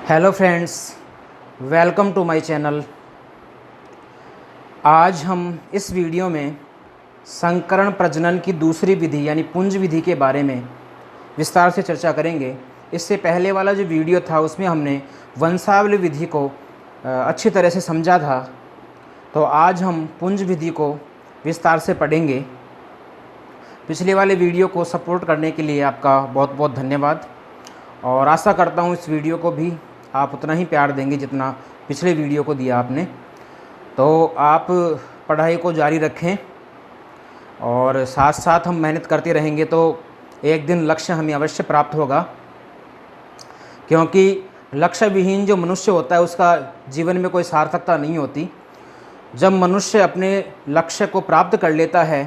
Hello friends, welcome to my channel. आज हम इस वीडियो में संकरण प्रजनन की दूसरी विधि यानी पुंज विधि के बारे में विस्तार से चर्चा करेंगे। इससे पहले वाला जो वीडियो था उसमें हमने वंशावली विधि को अच्छी तरह से समझा था, तो आज हम पुंज विधि को विस्तार से पढ़ेंगे। पिछले वाले वीडियो को सपोर्ट करने के लिए आपका बहुत बहुत धन्यवाद और आशा करता हूँ इस वीडियो को भी आप उतना ही प्यार देंगे जितना पिछले वीडियो को दिया आपने। तो आप पढ़ाई को जारी रखें और साथ साथ हम मेहनत करते रहेंगे तो एक दिन लक्ष्य हमें अवश्य प्राप्त होगा, क्योंकि लक्ष्य विहीन जो मनुष्य होता है उसका जीवन में कोई सार्थकता नहीं होती। जब मनुष्य अपने लक्ष्य को प्राप्त कर लेता है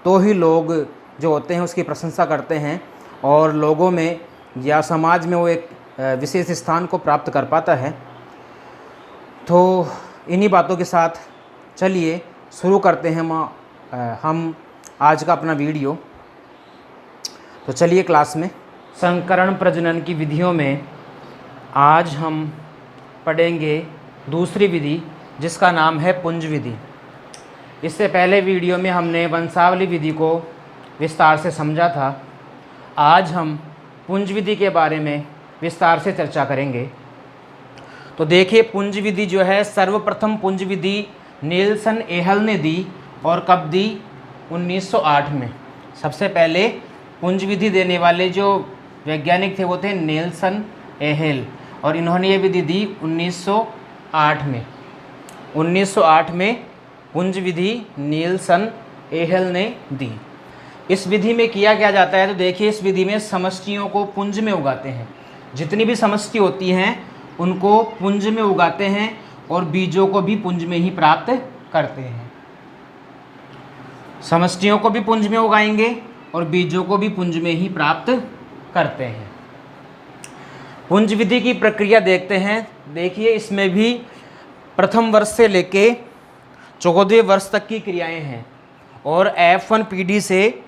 तो ही लोग जो होते हैं उसकी प्रशंसा करते हैं और लोगों में या समाज में वो एक विशेष स्थान को प्राप्त कर पाता है। तो इन्हीं बातों के साथ चलिए शुरू करते हैं हम आज का अपना वीडियो। तो चलिए क्लास में संकरण प्रजनन की विधियों में आज हम पढ़ेंगे दूसरी विधि जिसका नाम है पुंज विधि। इससे पहले वीडियो में हमने वंशावली विधि को विस्तार से समझा था। आज हम पुंज विधि के बारे में विस्तार से चर्चा करेंगे। तो देखिए, पुंज विधि जो है सर्वप्रथम पुंज विधि नीलसन एहल ने दी और कब दी? 1908 में। सबसे पहले पुंज विधि देने वाले जो वैज्ञानिक थे वो थे नीलसन एहल और इन्होंने ये विधि दी 1908 में। 1908 में पुंज विधि नीलसन एहल ने दी। इस विधि में किया क्या जाता है? तो देखिए, इस विधि में समष्टियों को पुंज में उगाते हैं। जितनी भी समष्टि होती हैं उनको पुंज में उगाते हैं और बीजों को भी पुंज में ही प्राप्त करते हैं। समष्टियों को भी पुंज में उगाएंगे और बीजों को भी पुंज में ही प्राप्त करते हैं। पुंज विधि की प्रक्रिया देखते हैं। देखिए, इसमें भी प्रथम वर्ष से लेके 14वें वर्ष तक की क्रियाएं हैं और F1 पीढ़ी से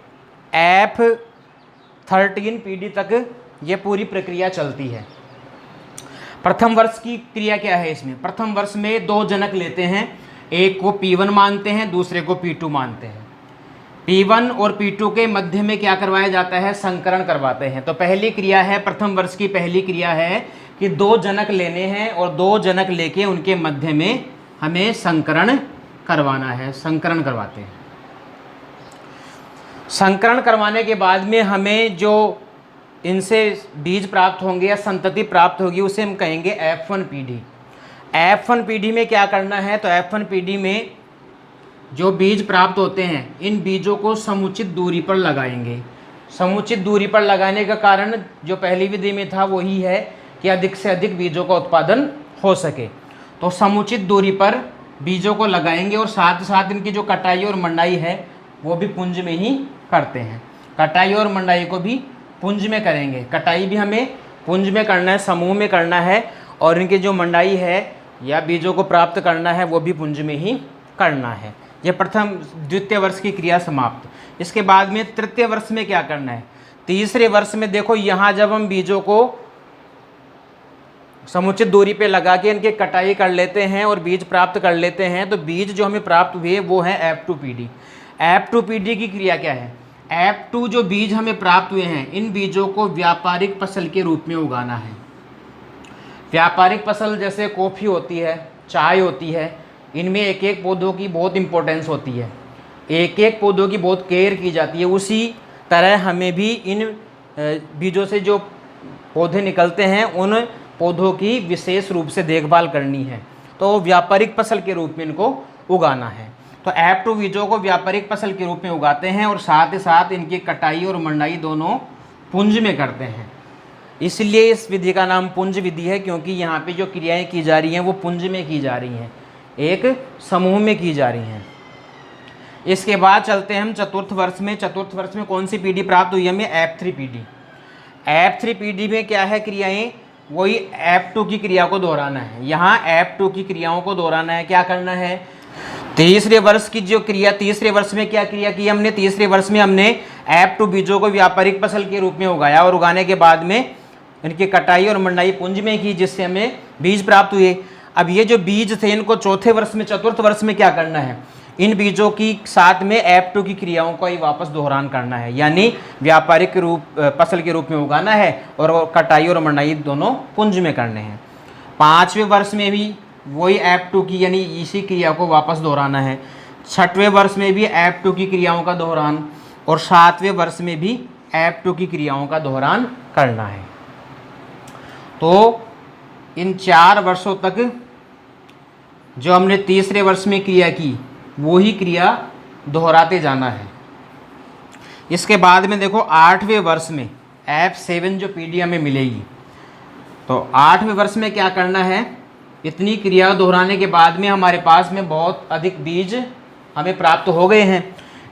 F13 पीढ़ी तक ये पूरी प्रक्रिया चलती है। प्रथम वर्ष की क्रिया क्या है? इसमें प्रथम वर्ष में दो जनक लेते हैं, एक को P1 मानते हैं, दूसरे को P2 मानते हैं। P1 और P2 के मध्य में क्या करवाया जाता है? संकरण करवाते हैं। तो पहली क्रिया है, प्रथम वर्ष की पहली क्रिया है कि दो जनक लेने हैं और दो जनक लेके उनके मध्य में हमें संकरण करवाना है। संकरण करवाते हैं। संकरण करवाने के बाद में हमें जो इनसे बीज प्राप्त होंगे या संतति प्राप्त होगी उसे हम कहेंगे F1 पीढ़ी। F1 पीढ़ी में क्या करना है? तो F1 पीढ़ी में जो बीज प्राप्त होते हैं इन बीजों को समुचित दूरी पर लगाएंगे। समुचित दूरी पर लगाने का कारण जो पहली विधि में था वही है कि अधिक से अधिक बीजों का उत्पादन हो सके। तो समुचित दूरी पर बीजों को लगाएंगे और साथ ही साथ इनकी जो कटाई और मंडाई है वो भी पुंज में ही करते हैं। कटाई और मंडाई को भी पुंज में करेंगे। कटाई भी हमें पुंज में करना है, समूह में करना है, और इनकी जो मंडाई है या बीजों को प्राप्त करना है वो भी पुंज में ही करना है। ये प्रथम द्वितीय वर्ष की क्रिया समाप्त। इसके बाद में तृतीय वर्ष में क्या करना है? तीसरे वर्ष में देखो, यहाँ जब हम बीजों को समुचित दूरी पे लगा के इनकी कटाई कर लेते हैं और बीज प्राप्त कर लेते हैं, तो बीज जो हमें प्राप्त हुए वो है F2 पीढ़ी। F2 पीढ़ी की क्रिया क्या है? F2 जो बीज हमें प्राप्त हुए हैं इन बीजों को व्यापारिक फसल के रूप में उगाना है। व्यापारिक फसल जैसे कॉफ़ी होती है, चाय होती है, इनमें एक एक पौधों की बहुत इंपॉर्टेंस होती है, एक एक पौधों की बहुत केयर की जाती है। उसी तरह हमें भी इन बीजों से जो पौधे निकलते हैं उन पौधों की विशेष रूप से देखभाल करनी है। तो व्यापारिक फसल के रूप में इनको उगाना है। तो F2 बीजों को व्यापारिक फसल के रूप में उगाते हैं और साथ ही साथ इनकी कटाई और मंडाई दोनों पुंज में करते हैं। इसलिए इस विधि का नाम पुंज विधि है, क्योंकि यहाँ पे जो क्रियाएं की जा रही हैं वो पुंज में की जा रही हैं, एक समूह में की जा रही हैं। इसके बाद चलते हैं हम चतुर्थ वर्ष में। चतुर्थ वर्ष में कौन सी पीढ़ी प्राप्त हुई हमें? F3 पीढ़ी। F3 पीढ़ी में क्या है? क्रियाएँ वही F2 की क्रिया को दोहराना है। यहाँ F2 की क्रियाओं को दोहराना है। क्या करना है? तीसरे वर्ष की जो क्रिया, तीसरे वर्ष में क्या क्रिया की हमने? तीसरे वर्ष में हमने F2 बीजों को व्यापारिक फसल के रूप में उगाया और उगाने के बाद में इनकी कटाई और मंडाई पुंज में की, जिससे हमें बीज प्राप्त हुए। अब ये जो बीज थे इनको चौथे वर्ष में, चतुर्थ वर्ष में क्या करना है, इन बीजों की साथ में F2 की क्रियाओं का ही वापस दोहरान करना है, यानी व्यापारिक रूप फसल के रूप में उगाना है और कटाई और मंडाई दोनों पुंज में करने हैं। 5वें वर्ष में भी वही F2 की यानी इसी क्रिया को वापस दोहराना है। 6वें वर्ष में भी F2 की क्रियाओं का दोहरान और 7वें वर्ष में भी F2 की क्रियाओं का दोहरान करना है। तो इन 4 वर्षों तक जो हमने तीसरे वर्ष में क्रिया की वो ही क्रिया दोहराते जाना है। इसके बाद में देखो 8वें वर्ष में F7 जो पीडी हमें मिलेगी, तो 8वें वर्ष में क्या करना है, इतनी क्रिया दोहराने के बाद में हमारे पास में बहुत अधिक बीज हमें प्राप्त हो गए हैं।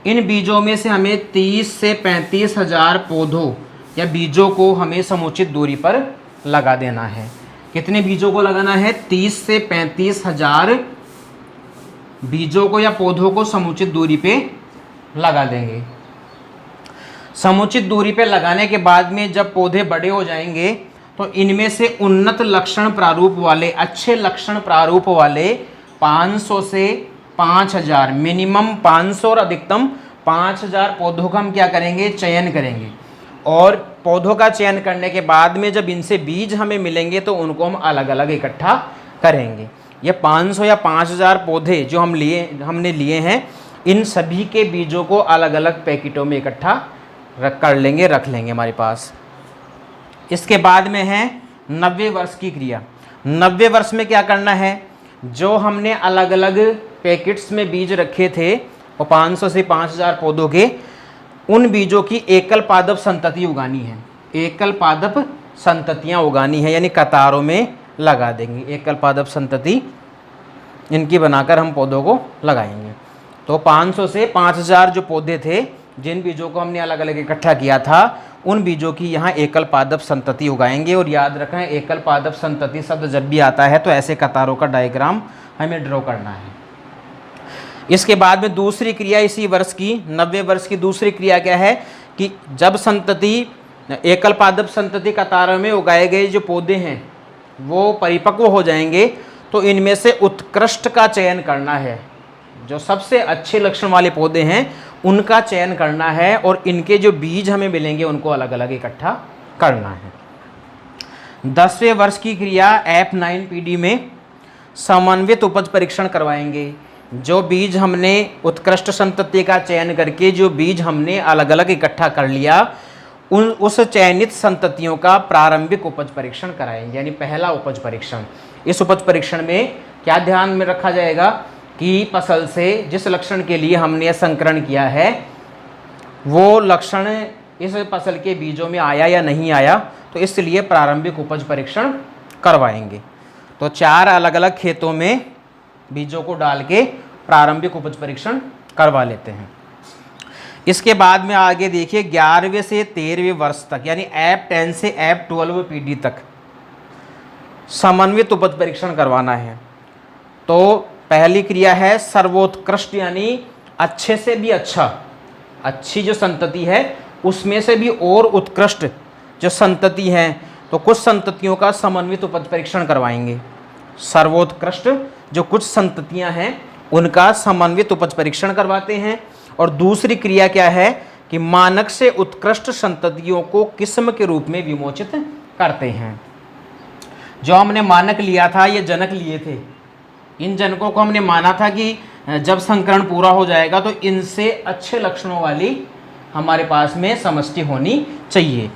इन बीजों में से हमें 30 से 35 हज़ार पौधों या बीजों को हमें समुचित दूरी पर लगा देना है। कितने बीजों को लगाना है, 30 से 35 हज़ार बीजों को या पौधों को समुचित दूरी पे लगा देंगे। समुचित दूरी पे लगाने के बाद में जब पौधे बड़े हो जाएंगे तो इनमें से उन्नत लक्षण प्रारूप वाले, अच्छे लक्षण प्रारूप वाले 500 से 5000, मिनिमम 500 और अधिकतम 5000 पौधों का हम क्या करेंगे, चयन करेंगे। और पौधों का चयन करने के बाद में जब इनसे बीज हमें मिलेंगे तो उनको हम अलग अलग इकट्ठा करेंगे। ये 500 या 5000 पौधे जो हमने लिए हैं, इन सभी के बीजों को अलग अलग पैकेटों में इकट्ठा कर लेंगे, रख लेंगे हमारे पास। इसके बाद में है 90 वर्ष की क्रिया। 90 वर्ष में क्या करना है, जो हमने अलग अलग पैकेट्स में बीज रखे थे वो 500 से 5000 पौधों के, उन बीजों की एकल पादप संतति उगानी है। एकल पादप संततियाँ उगानी है, यानी कतारों में लगा देंगे। एकल पादप संतति इनकी बनाकर हम पौधों को लगाएंगे। तो 500 से 5000 जो पौधे थे, जिन बीजों को हमने अलग अलग इकट्ठा किया था, उन बीजों की यहाँ एकल पादप संतति उगाएंगे। और याद रखें, एकल पादप संतति शब्द जब भी आता है तो ऐसे कतारों का डायग्राम हमें ड्रॉ करना है। इसके बाद में दूसरी क्रिया इसी वर्ष की, 90 वर्ष की दूसरी क्रिया क्या है कि जब संतति, एकल पादप संतति कतारों में उगाए गए जो पौधे हैं वो परिपक्व हो जाएंगे तो इनमें से उत्कृष्ट का चयन करना है। जो सबसे अच्छे लक्षण वाले पौधे हैं उनका चयन करना है और इनके जो बीज हमें मिलेंगे उनको अलग अलग इकट्ठा करना है। 10वें वर्ष की क्रिया F9 पीडी में समन्वित उपज परीक्षण करवाएंगे। जो बीज हमने उत्कृष्ट संतति का चयन करके जो बीज हमने अलग अलग इकट्ठा कर लिया, उस चयनित संततियों का प्रारंभिक उपज परीक्षण कराएंगे, यानी पहला उपज परीक्षण। इस उपज परीक्षण में क्या ध्यान में रखा जाएगा कि फसल से जिस लक्षण के लिए हमने संकरण किया है वो लक्षण इस फसल के बीजों में आया या नहीं आया, तो इसलिए प्रारंभिक उपज परीक्षण करवाएंगे। तो 4 अलग अलग खेतों में बीजों को डाल के प्रारंभिक उपज परीक्षण करवा लेते हैं। इसके बाद में आगे देखिए 11वें से 13वें वर्ष तक, यानी F10 से F12 पीडी तक समन्वित उपज परीक्षण करवाना है। तो पहली क्रिया है सर्वोत्कृष्ट, यानी अच्छे से भी अच्छा, अच्छी जो संतति है उसमें से भी और उत्कृष्ट जो संतति है, तो कुछ संततियों का समन्वित उपज परीक्षण करवाएंगे। सर्वोत्कृष्ट जो कुछ संततियां हैं उनका समन्वित उपज परीक्षण करवाते हैं। और दूसरी क्रिया क्या है कि मानक से उत्कृष्ट संततियों को किस्म के रूप में विमोचित करते हैं। जो हमने मानक लिया था, ये जनक लिए थे, इन जनकों को हमने माना था कि जब संकरण पूरा हो जाएगा तो इनसे अच्छे लक्षणों वाली हमारे पास में समष्टि होनी चाहिए।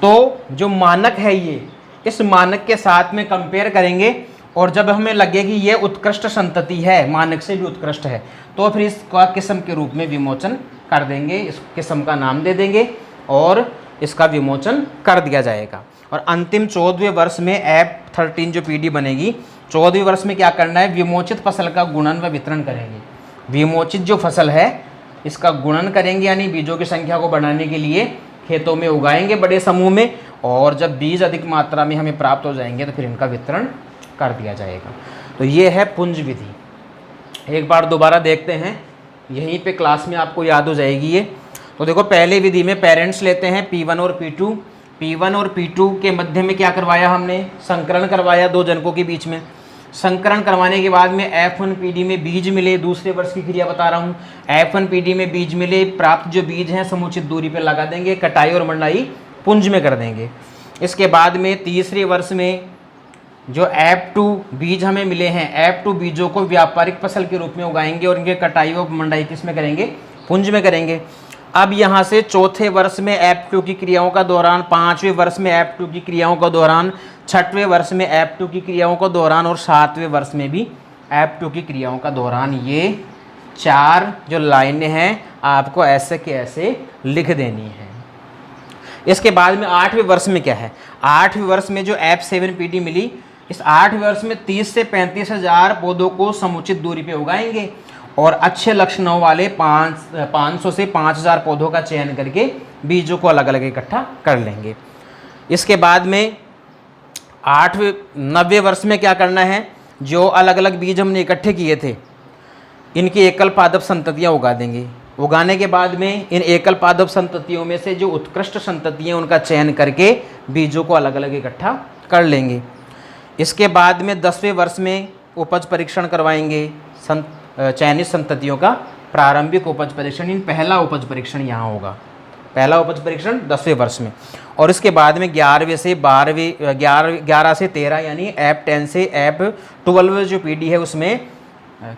तो जो मानक है ये, इस मानक के साथ में कंपेयर करेंगे और जब हमें लगे कि ये उत्कृष्ट संतति है, मानक से भी उत्कृष्ट है, तो फिर इसका किस्म के रूप में विमोचन कर देंगे, इस किस्म का नाम दे देंगे और इसका विमोचन कर दिया जाएगा। और अंतिम 14वें वर्ष में F13 जो पीडी बनेगी, 14वें वर्ष में क्या करना है, विमोचित फसल का गुणन व वितरण करेंगे। विमोचित जो फसल है इसका गुणन करेंगे, यानी बीजों की संख्या को बढ़ाने के लिए खेतों में उगाएंगे बड़े समूह में, और जब बीज अधिक मात्रा में हमें प्राप्त हो जाएंगे तो फिर इनका वितरण कर दिया जाएगा। तो ये है पुंज विधि। एक बार दोबारा देखते हैं, यहीं पे क्लास में आपको याद हो जाएगी ये। तो देखो, पहले विधि में पेरेंट्स लेते हैं P1 और P2, P1 और P2 के मध्य में क्या करवाया हमने, संकरण करवाया दो जनकों के बीच में। संकरण करवाने के बाद में F1PD में बीज मिले, दूसरे वर्ष की क्रिया बता रहा हूँ। F1PD में बीज मिले, प्राप्त जो बीज हैं समुचित दूरी पर लगा देंगे, कटाई और मंडाई पुंज में कर देंगे। इसके बाद में तीसरे वर्ष में जो F2 बीज हमें मिले हैं, F2 बीजों को व्यापारिक फसल के रूप में उगाएंगे और इनके कटाई और मंडाई किस में करेंगे, पुंज में करेंगे। अब यहाँ से चौथे वर्ष में F2 की क्रियाओं का दौरान, पाँचवें वर्ष में F2 की क्रियाओं का दौरान, छठवें वर्ष में F2 की क्रियाओं का दौरान और सातवें वर्ष में भी F2 की क्रियाओं का दौरान, ये 4 जो लाइनें हैं आपको ऐसे के ऐसे लिख देनी है। इसके बाद में 8वें वर्ष में क्या है, 8वें वर्ष में जो F7PD मिली, इस 8वें वर्ष में 30 से 35 हज़ार पौधों को समुचित दूरी पे उगाएंगे और अच्छे लक्षणों वाले 500 से 5000 पौधों का चयन करके बीजों को अलग अलग इकट्ठा कर लेंगे। इसके बाद में 90वें वर्ष में क्या करना है, जो अलग अलग बीज हमने इकट्ठे किए थे इनकी एकल पादप संततियाँ उगा देंगे। उगाने के बाद में इन एकल पादप संततियों में से जो उत्कृष्ट संततियाँ उनका चयन करके बीजों को अलग अलग इकट्ठा कर लेंगे। इसके बाद में 10वें वर्ष में उपज परीक्षण करवाएंगे, चयनित संततियों का प्रारंभिक उपज परीक्षण। इन पहला उपज परीक्षण यहाँ होगा, पहला उपज परीक्षण 10वें वर्ष में। और इसके बाद में 11वें से 11 से 13 यानी F10 से F12 जो PD है उसमें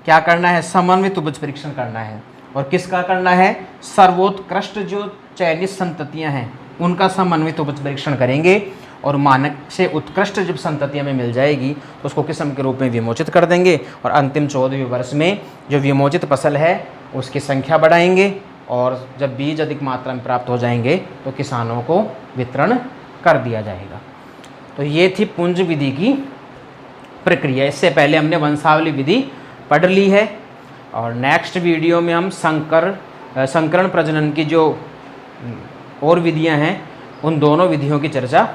क्या करना है, समन्वित उपज परीक्षण करना है। और किसका करना है, सर्वोत्कृष्ट जो चयनित संततियाँ हैं उनका समन्वित उपज परीक्षण करेंगे और मानक से उत्कृष्ट जब संततियाँ में मिल जाएगी तो उसको किस्म के रूप में विमोचित कर देंगे और अंतिम 14वें वर्ष में जो विमोचित फसल है उसकी संख्या बढ़ाएंगे और जब बीज अधिक मात्रा में प्राप्त हो जाएंगे तो किसानों को वितरण कर दिया जाएगा। तो ये थी पुंज विधि की प्रक्रिया। इससे पहले हमने वंशावली विधि पढ़ ली है और नेक्स्ट वीडियो में हम संकरण प्रजनन की जो और विधियां हैं उन दोनों विधियों की चर्चा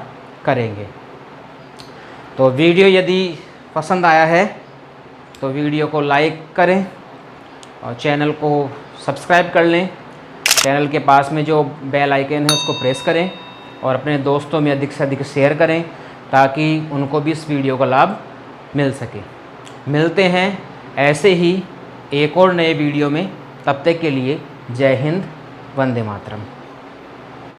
करेंगे। तो वीडियो यदि पसंद आया है तो वीडियो को लाइक करें और चैनल को सब्सक्राइब कर लें। चैनल के पास में जो बेल आइकन है उसको प्रेस करें और अपने दोस्तों में अधिक से अधिक शेयर करें ताकि उनको भी इस वीडियो का लाभ मिल सके। मिलते हैं ऐसे ही एक और नए वीडियो में, तब तक के लिए जय हिंद, वंदे मातरम।